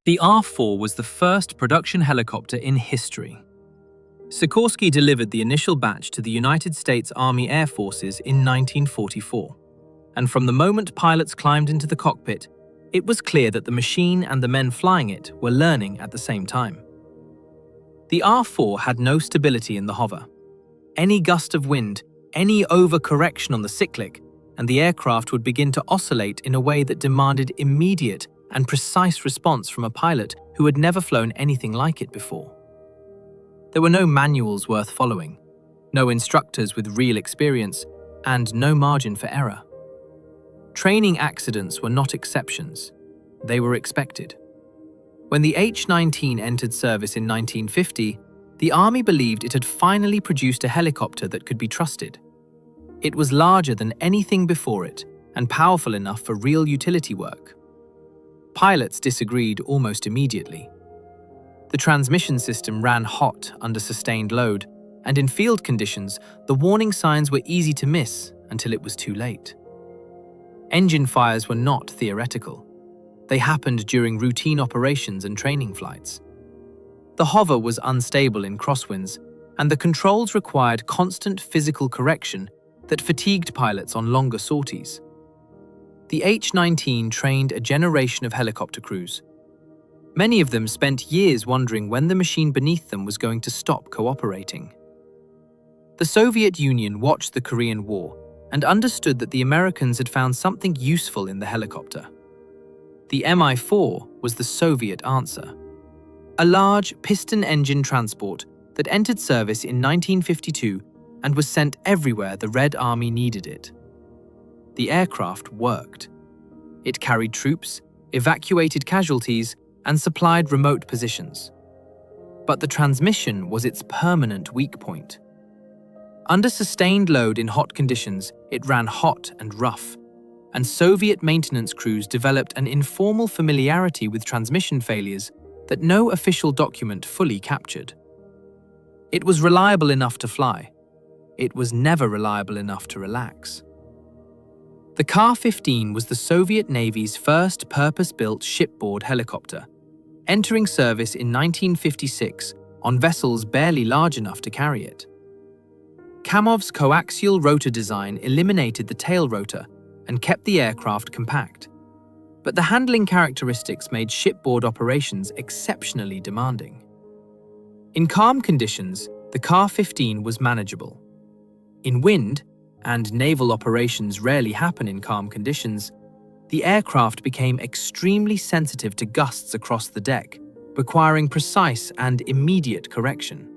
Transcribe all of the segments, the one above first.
The R-4 was the first production helicopter in history. Sikorsky delivered the initial batch to the United States Army Air Forces in 1944, and from the moment pilots climbed into the cockpit, it was clear that the machine and the men flying it were learning at the same time. The R-4 had no stability in the hover. Any gust of wind, any overcorrection on the cyclic, and the aircraft would begin to oscillate in a way that demanded immediate and precise response from a pilot who had never flown anything like it before. There were no manuals worth following, no instructors with real experience, and no margin for error. Training accidents were not exceptions, they were expected. When the H-19 entered service in 1950, the Army believed it had finally produced a helicopter that could be trusted. It was larger than anything before it and powerful enough for real utility work. Pilots disagreed almost immediately. The transmission system ran hot under sustained load, and in field conditions, the warning signs were easy to miss until it was too late. Engine fires were not theoretical. They happened during routine operations and training flights. The hover was unstable in crosswinds, and the controls required constant physical correction that fatigued pilots on longer sorties. The H-19 trained a generation of helicopter crews. Many of them spent years wondering when the machine beneath them was going to stop cooperating. The Soviet Union watched the Korean War and understood that the Americans had found something useful in the helicopter. The Mi-4 was the Soviet answer. A large piston-engine transport that entered service in 1952 and was sent everywhere the Red Army needed it. The aircraft worked. It carried troops, evacuated casualties, and supplied remote positions. But the transmission was its permanent weak point. Under sustained load in hot conditions, it ran hot and rough, and Soviet maintenance crews developed an informal familiarity with transmission failures that no official document fully captured. It was reliable enough to fly. It was never reliable enough to relax. The Ka-15 was the Soviet Navy's first purpose-built shipboard helicopter, entering service in 1956 on vessels barely large enough to carry it. Kamov's coaxial rotor design eliminated the tail rotor and kept the aircraft compact, but the handling characteristics made shipboard operations exceptionally demanding. In calm conditions, the Ka-15 was manageable. In wind, and naval operations rarely happen in calm conditions, the aircraft became extremely sensitive to gusts across the deck, requiring precise and immediate correction.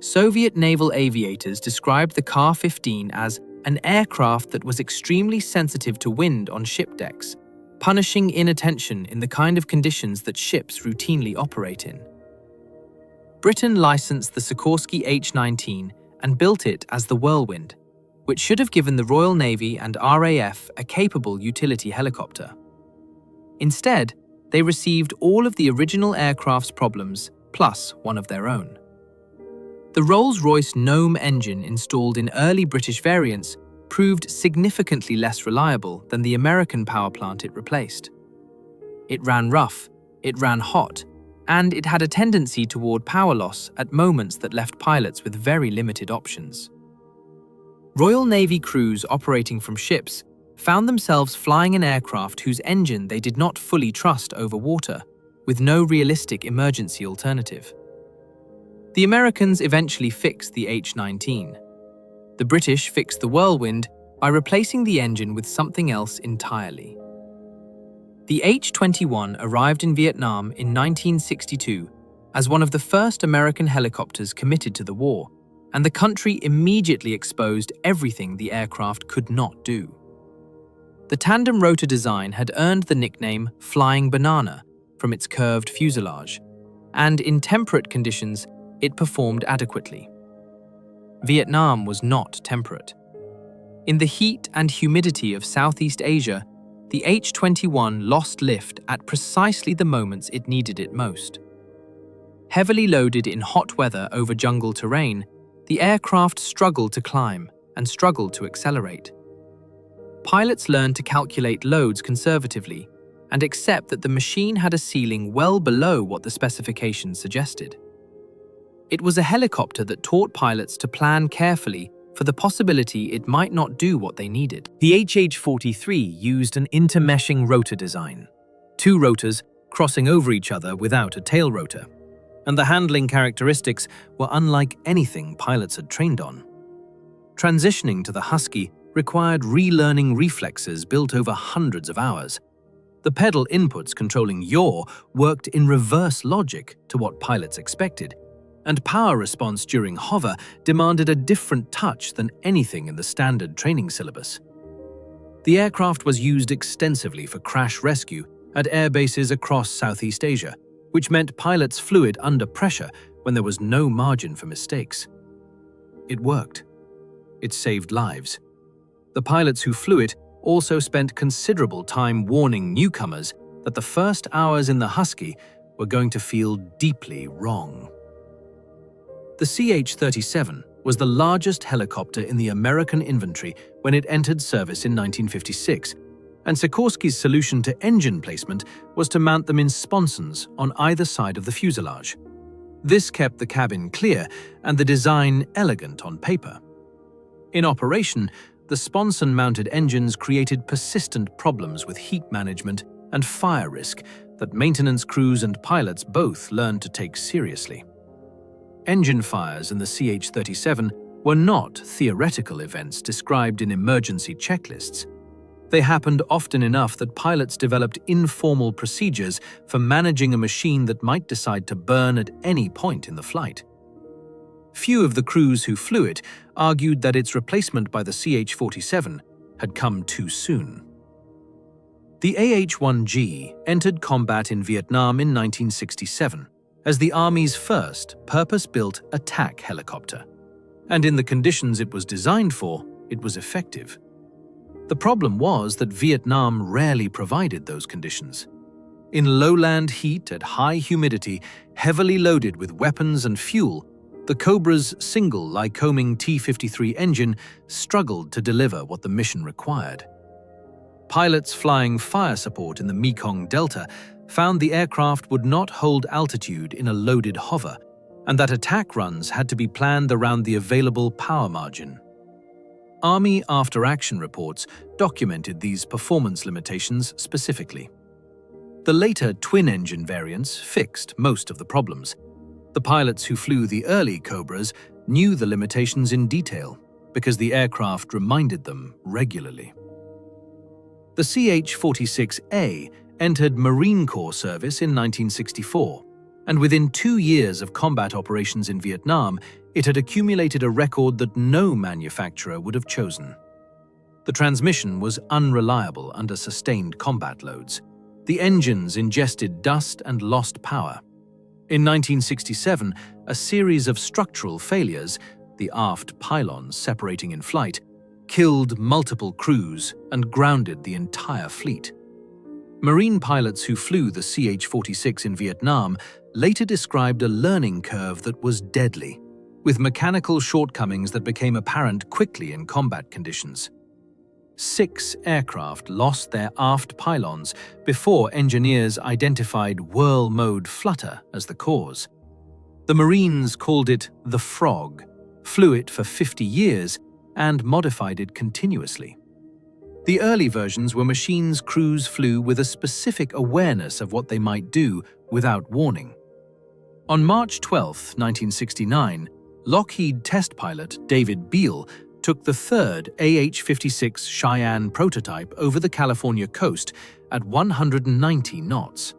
Soviet naval aviators described the Ka-15 as an aircraft that was extremely sensitive to wind on ship decks, punishing inattention in the kind of conditions that ships routinely operate in. Britain licensed the Sikorsky H-19 and built it as the Whirlwind, which should have given the Royal Navy and RAF a capable utility helicopter. Instead, they received all of the original aircraft's problems, plus one of their own. The Rolls-Royce Gnome engine installed in early British variants proved significantly less reliable than the American power plant it replaced. It ran rough, it ran hot, and it had a tendency toward power loss at moments that left pilots with very limited options. Royal Navy crews operating from ships found themselves flying an aircraft whose engine they did not fully trust over water, with no realistic emergency alternative. The Americans eventually fixed the H-19. The British fixed the Whirlwind by replacing the engine with something else entirely. The H-21 arrived in Vietnam in 1962 as one of the first American helicopters committed to the war, and the country immediately exposed everything the aircraft could not do. The tandem rotor design had earned the nickname Flying Banana from its curved fuselage, and in temperate conditions, it performed adequately. Vietnam was not temperate. In the heat and humidity of Southeast Asia, the H-21 lost lift at precisely the moments it needed it most. Heavily loaded in hot weather over jungle terrain, the aircraft struggled to climb and struggled to accelerate. Pilots learned to calculate loads conservatively and accept that the machine had a ceiling well below what the specifications suggested. It was a helicopter that taught pilots to plan carefully for the possibility it might not do what they needed. The AH-43 used an intermeshing rotor design, two rotors crossing over each other without a tail rotor, and the handling characteristics were unlike anything pilots had trained on. Transitioning to the Husky required relearning reflexes built over hundreds of hours. The pedal inputs controlling yaw worked in reverse logic to what pilots expected, and power response during hover demanded a different touch than anything in the standard training syllabus. The aircraft was used extensively for crash rescue at air bases across Southeast Asia, which meant pilots flew it under pressure when there was no margin for mistakes. It worked. It saved lives. The pilots who flew it also spent considerable time warning newcomers that the first hours in the Husky were going to feel deeply wrong. The CH-37 was the largest helicopter in the American inventory when it entered service in 1956, and Sikorsky's solution to engine placement was to mount them in sponsons on either side of the fuselage. This kept the cabin clear and the design elegant on paper. In operation, the sponson-mounted engines created persistent problems with heat management and fire risk that maintenance crews and pilots both learned to take seriously. Engine fires in the CH-37 were not theoretical events described in emergency checklists. They happened often enough that pilots developed informal procedures for managing a machine that might decide to burn at any point in the flight. Few of the crews who flew it argued that its replacement by the CH-47 had come too soon. The AH-1G entered combat in Vietnam in 1967 as the Army's first purpose-built attack helicopter, and in the conditions it was designed for, it was effective. The problem was that Vietnam rarely provided those conditions. In lowland heat at high humidity, heavily loaded with weapons and fuel, the Cobra's single Lycoming T-53 engine struggled to deliver what the mission required. Pilots flying fire support in the Mekong Delta found the aircraft would not hold altitude in a loaded hover, and that attack runs had to be planned around the available power margin. Army after-action reports documented these performance limitations specifically. The later twin-engine variants fixed most of the problems. The pilots who flew the early Cobras knew the limitations in detail because the aircraft reminded them regularly. The CH-46A entered Marine Corps service in 1964, and within 2 years of combat operations in Vietnam, it had accumulated a record that no manufacturer would have chosen. The transmission was unreliable under sustained combat loads. The engines ingested dust and lost power. In 1967, a series of structural failures, the aft pylons separating in flight, killed multiple crews and grounded the entire fleet. Marine pilots who flew the CH-46 in Vietnam later described a learning curve that was deadly, with mechanical shortcomings that became apparent quickly in combat conditions. 6 aircraft lost their aft pylons before engineers identified whirl mode flutter as the cause. The Marines called it the Frog, flew it for 50 years, and modified it continuously. The early versions were machines crews flew with a specific awareness of what they might do without warning. On March 12, 1969, Lockheed test pilot David Beale took the third AH-56 Cheyenne prototype over the California coast at 190 knots.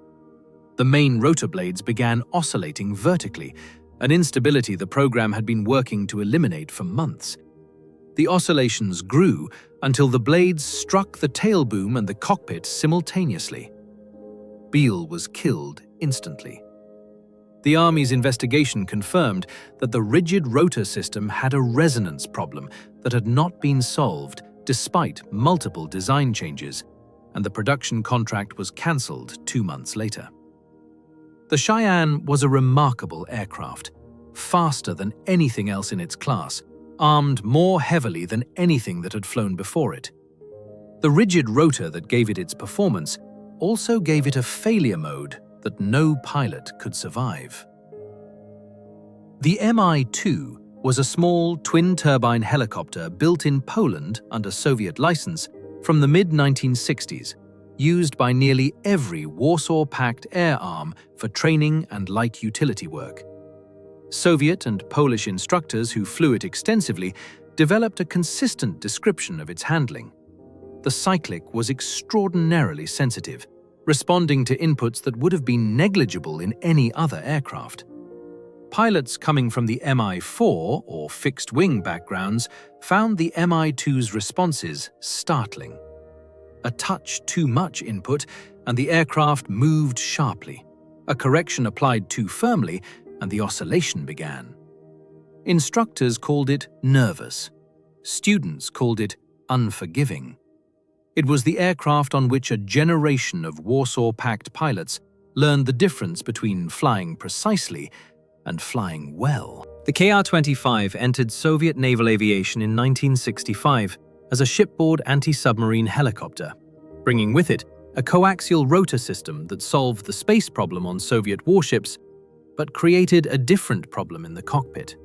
The main rotor blades began oscillating vertically, an instability the program had been working to eliminate for months. The oscillations grew until the blades struck the tail boom and the cockpit simultaneously. Beale was killed instantly. The Army's investigation confirmed that the rigid rotor system had a resonance problem that had not been solved despite multiple design changes, and the production contract was cancelled 2 months later. The Cheyenne was a remarkable aircraft, faster than anything else in its class, armed more heavily than anything that had flown before it. The rigid rotor that gave it its performance also gave it a failure mode that no pilot could survive. The Mi-2 was a small twin-turbine helicopter built in Poland under Soviet license from the mid-1960s, used by nearly every Warsaw Pact air arm for training and light utility work. Soviet and Polish instructors who flew it extensively developed a consistent description of its handling. The cyclic was extraordinarily sensitive, responding to inputs that would have been negligible in any other aircraft. Pilots coming from the Mi-4 or fixed-wing backgrounds found the Mi-2's responses startling. A touch too much input, and the aircraft moved sharply. A correction applied too firmly, and the oscillation began. Instructors called it nervous. Students called it unforgiving. It was the aircraft on which a generation of Warsaw Pact pilots learned the difference between flying precisely and flying well. The Kr-25 entered Soviet naval aviation in 1965 as a shipboard anti-submarine helicopter, bringing with it a coaxial rotor system that solved the space problem on Soviet warships, but created a different problem in the cockpit.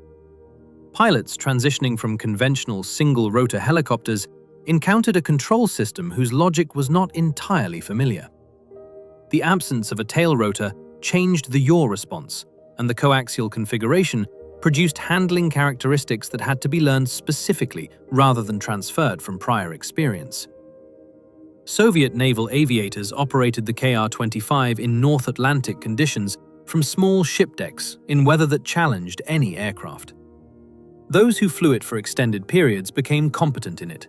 Pilots transitioning from conventional single-rotor helicopters encountered a control system whose logic was not entirely familiar. The absence of a tail rotor changed the yaw response, and the coaxial configuration produced handling characteristics that had to be learned specifically rather than transferred from prior experience. Soviet naval aviators operated the Kr-25 in North Atlantic conditions from small ship decks in weather that challenged any aircraft. Those who flew it for extended periods became competent in it.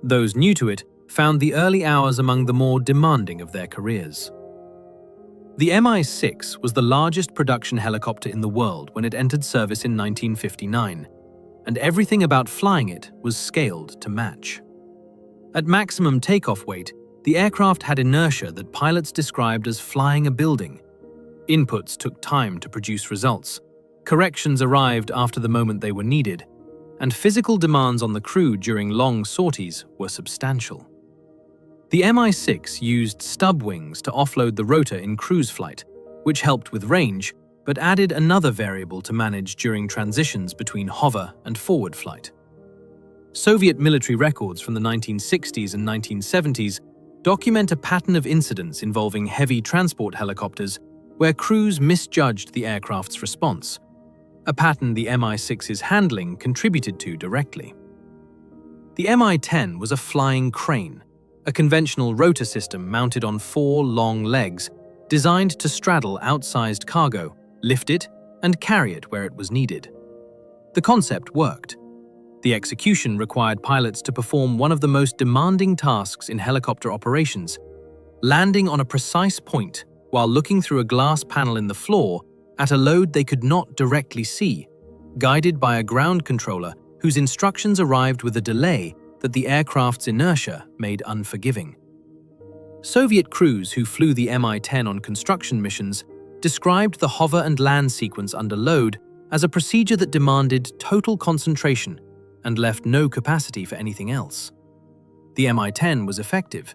Those new to it found the early hours among the more demanding of their careers. The Mi-6 was the largest production helicopter in the world when it entered service in 1959, and everything about flying it was scaled to match. At maximum takeoff weight, the aircraft had inertia that pilots described as flying a building. Inputs took time to produce results, corrections arrived after the moment they were needed, and physical demands on the crew during long sorties were substantial. The Mi-6 used stub wings to offload the rotor in cruise flight, which helped with range, but added another variable to manage during transitions between hover and forward flight. Soviet military records from the 1960s and 1970s document a pattern of incidents involving heavy transport helicopters where crews misjudged the aircraft's response, a pattern the Mi-6's handling contributed to directly. The Mi-10 was a flying crane, a conventional rotor system mounted on 4 long legs designed to straddle outsized cargo, lift it, and carry it where it was needed. The concept worked. The execution required pilots to perform one of the most demanding tasks in helicopter operations, landing on a precise point while looking through a glass panel in the floor at a load they could not directly see, guided by a ground controller whose instructions arrived with a delay that the aircraft's inertia made unforgiving. Soviet crews who flew the Mi-10 on construction missions described the hover and land sequence under load as a procedure that demanded total concentration and left no capacity for anything else. The Mi-10 was effective.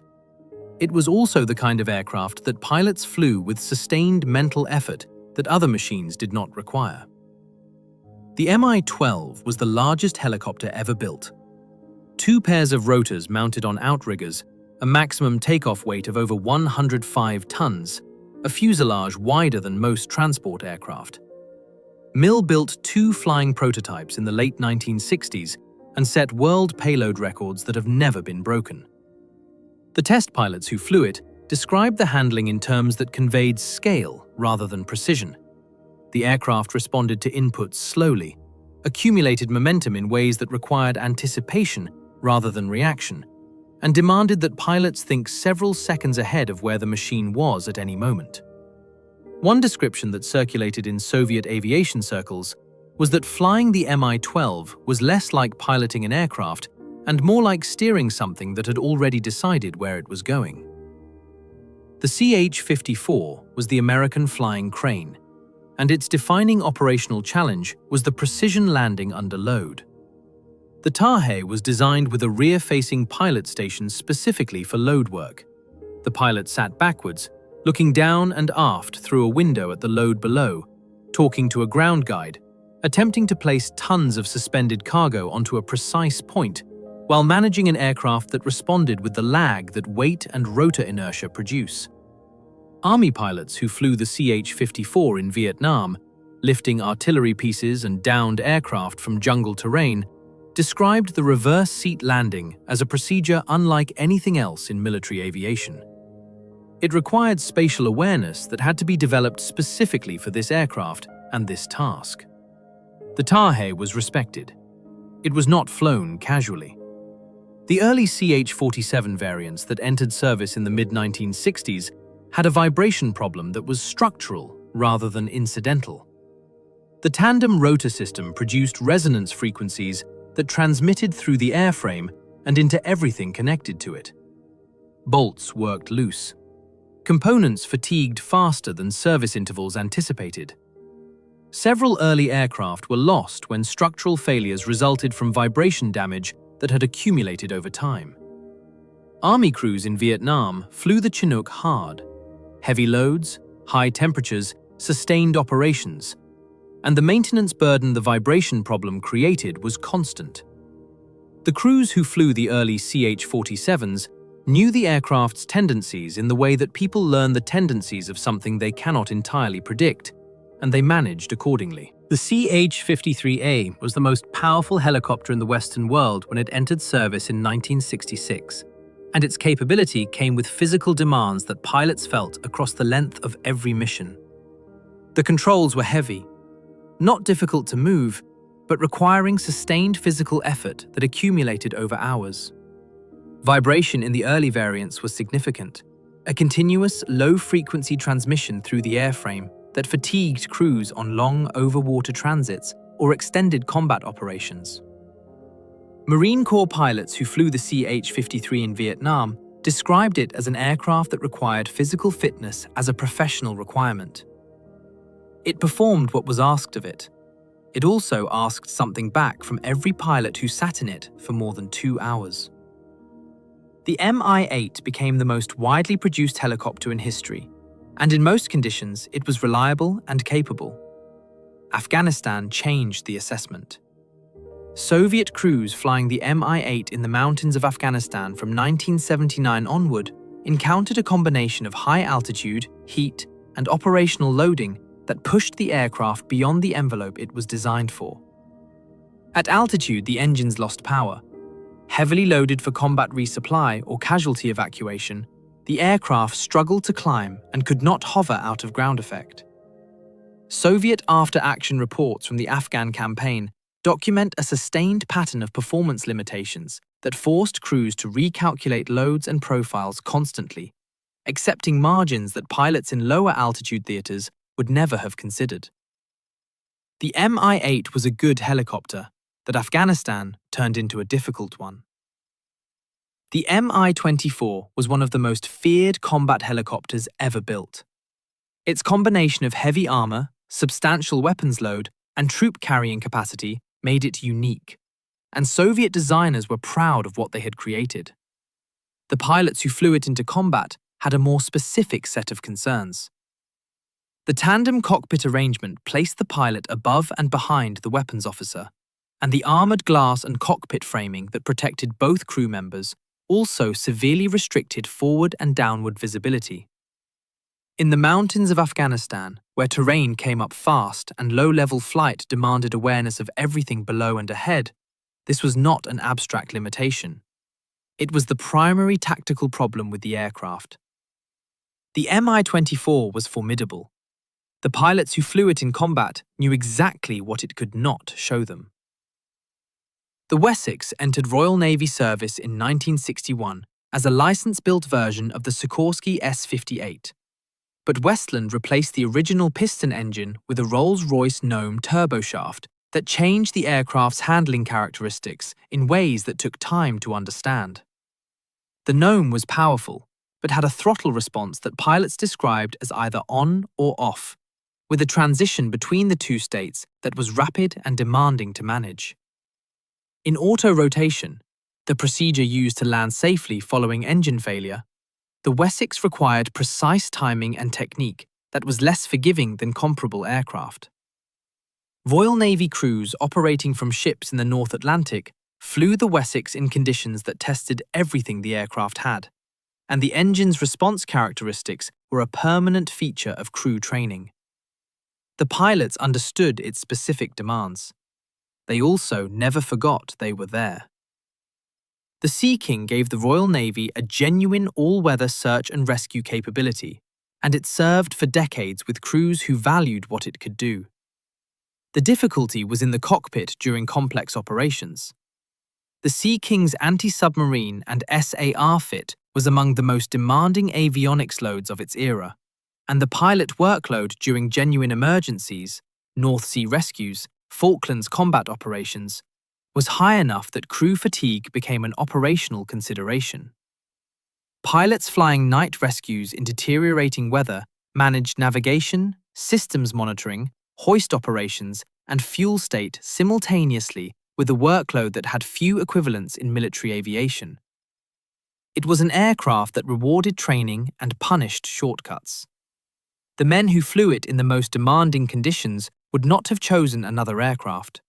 It was also the kind of aircraft that pilots flew with sustained mental effort that other machines did not require. The Mi-12 was the largest helicopter ever built. 2 pairs of rotors mounted on outriggers, a maximum takeoff weight of over 105 tons, a fuselage wider than most transport aircraft. Mill built 2 flying prototypes in the late 1960s and set world payload records that have never been broken. The test pilots who flew it described the handling in terms that conveyed scale rather than precision. The aircraft responded to inputs slowly, accumulated momentum in ways that required anticipation rather than reaction, and demanded that pilots think several seconds ahead of where the machine was at any moment. One description that circulated in Soviet aviation circles was that flying the Mi-12 was less like piloting an aircraft and more like steering something that had already decided where it was going. The CH-54 was the American flying crane, and its defining operational challenge was the precision landing under load. The Tarhe was designed with a rear-facing pilot station specifically for load work. The pilot sat backwards, looking down and aft through a window at the load below, talking to a ground guide, attempting to place tons of suspended cargo onto a precise point, while managing an aircraft that responded with the lag that weight and rotor inertia produce. Army pilots who flew the CH-54 in Vietnam, lifting artillery pieces and downed aircraft from jungle terrain, described the reverse seat landing as a procedure unlike anything else in military aviation. It required spatial awareness that had to be developed specifically for this aircraft and this task. The Tarhe was respected. It was not flown casually. The early CH-47 variants that entered service in the mid-1960s had a vibration problem that was structural rather than incidental. The tandem rotor system produced resonance frequencies that transmitted through the airframe and into everything connected to it. Bolts worked loose. Components fatigued faster than service intervals anticipated. Several early aircraft were lost when structural failures resulted from vibration damage that had accumulated over time. Army crews in Vietnam flew the Chinook hard. Heavy loads, high temperatures, sustained operations, and the maintenance burden the vibration problem created was constant. The crews who flew the early CH-47s knew the aircraft's tendencies in the way that people learn the tendencies of something they cannot entirely predict, and they managed accordingly. The CH-53A was the most powerful helicopter in the Western world when it entered service in 1966, and its capability came with physical demands that pilots felt across the length of every mission. The controls were heavy, not difficult to move, but requiring sustained physical effort that accumulated over hours. Vibration in the early variants was significant, a continuous, low-frequency transmission through the airframe that fatigued crews on long overwater transits or extended combat operations. Marine Corps pilots who flew the CH-53 in Vietnam described it as an aircraft that required physical fitness as a professional requirement. It performed what was asked of it. It also asked something back from every pilot who sat in it for more than 2 hours. The Mi-8 became the most widely produced helicopter in history, and in most conditions it was reliable and capable. Afghanistan changed the assessment. Soviet crews flying the Mi-8 in the mountains of Afghanistan from 1979 onward encountered a combination of high altitude, heat, and operational loading that pushed the aircraft beyond the envelope it was designed for. At altitude, the engines lost power. Heavily loaded for combat resupply or casualty evacuation, the aircraft struggled to climb and could not hover out of ground effect. Soviet after-action reports from the Afghan campaign document a sustained pattern of performance limitations that forced crews to recalculate loads and profiles constantly, accepting margins that pilots in lower altitude theaters would never have considered. The Mi-8 was a good helicopter that Afghanistan turned into a difficult one. The Mi-24 was one of the most feared combat helicopters ever built. Its combination of heavy armor, substantial weapons load, and troop carrying capacity made it unique, and Soviet designers were proud of what they had created. The pilots who flew it into combat had a more specific set of concerns. The tandem cockpit arrangement placed the pilot above and behind the weapons officer, and the armored glass and cockpit framing that protected both crew members also severely restricted forward and downward visibility. In the mountains of Afghanistan, where terrain came up fast and low-level flight demanded awareness of everything below and ahead, this was not an abstract limitation. It was the primary tactical problem with the aircraft. The Mi-24 was formidable. The pilots who flew it in combat knew exactly what it could not show them. The Wessex entered Royal Navy service in 1961 as a license-built version of the Sikorsky S-58. But Westland replaced the original piston engine with a Rolls-Royce Gnome turboshaft that changed the aircraft's handling characteristics in ways that took time to understand. The Gnome was powerful, but had a throttle response that pilots described as either on or off, with a transition between the two states that was rapid and demanding to manage. In auto-rotation, the procedure used to land safely following engine failure, the Wessex required precise timing and technique that was less forgiving than comparable aircraft. Royal Navy crews operating from ships in the North Atlantic flew the Wessex in conditions that tested everything the aircraft had, and the engine's response characteristics were a permanent feature of crew training. The pilots understood its specific demands. They also never forgot they were there. The Sea King gave the Royal Navy a genuine all-weather search and rescue capability, and it served for decades with crews who valued what it could do. The difficulty was in the cockpit during complex operations. The Sea King's anti-submarine and SAR fit was among the most demanding avionics loads of its era, and the pilot workload during genuine emergencies, North Sea rescues, Falklands combat operations, was high enough that crew fatigue became an operational consideration. Pilots flying night rescues in deteriorating weather managed navigation, systems monitoring, hoist operations, and fuel state simultaneously with a workload that had few equivalents in military aviation. It was an aircraft that rewarded training and punished shortcuts. The men who flew it in the most demanding conditions would not have chosen another aircraft.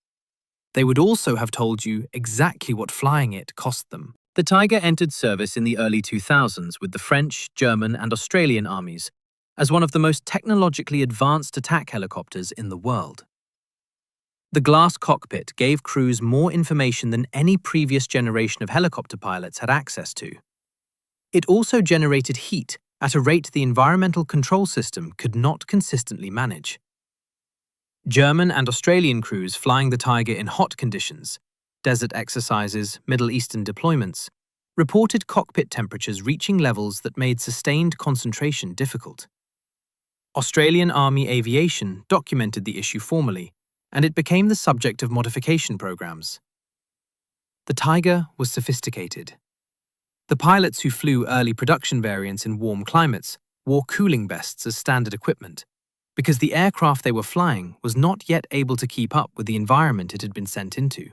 They would also have told you exactly what flying it cost them. The Tiger entered service in the early 2000s with the French, German, and Australian armies as one of the most technologically advanced attack helicopters in the world. The glass cockpit gave crews more information than any previous generation of helicopter pilots had access to. It also generated heat at a rate the environmental control system could not consistently manage. German and Australian crews flying the Tiger in hot conditions, desert exercises, Middle Eastern deployments, reported cockpit temperatures reaching levels that made sustained concentration difficult. Australian Army Aviation documented the issue formally, and it became the subject of modification programs. The Tiger was sophisticated. The pilots who flew early production variants in warm climates wore cooling vests as standard equipment, because the aircraft they were flying was not yet able to keep up with the environment it had been sent into.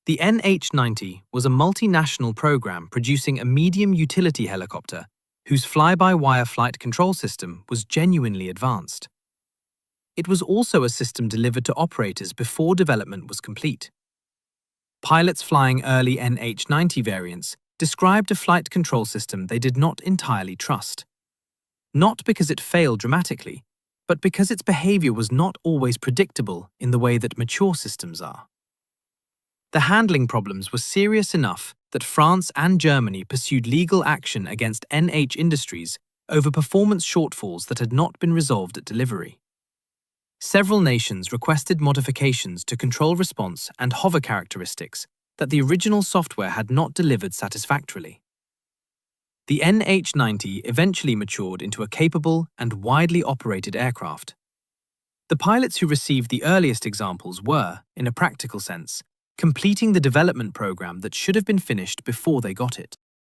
The NH-90 was a multinational program producing a medium utility helicopter whose fly-by-wire flight control system was genuinely advanced. It was also a system delivered to operators before development was complete. Pilots flying early NH-90 variants described a flight control system they did not entirely trust. Not because it failed dramatically, but because its behavior was not always predictable in the way that mature systems are. The handling problems were serious enough that France and Germany pursued legal action against NH Industries over performance shortfalls that had not been resolved at delivery. Several nations requested modifications to control response and hover characteristics that the original software had not delivered satisfactorily. The NH-90 eventually matured into a capable and widely operated aircraft. The pilots who received the earliest examples were, in a practical sense, completing the development program that should have been finished before they got it.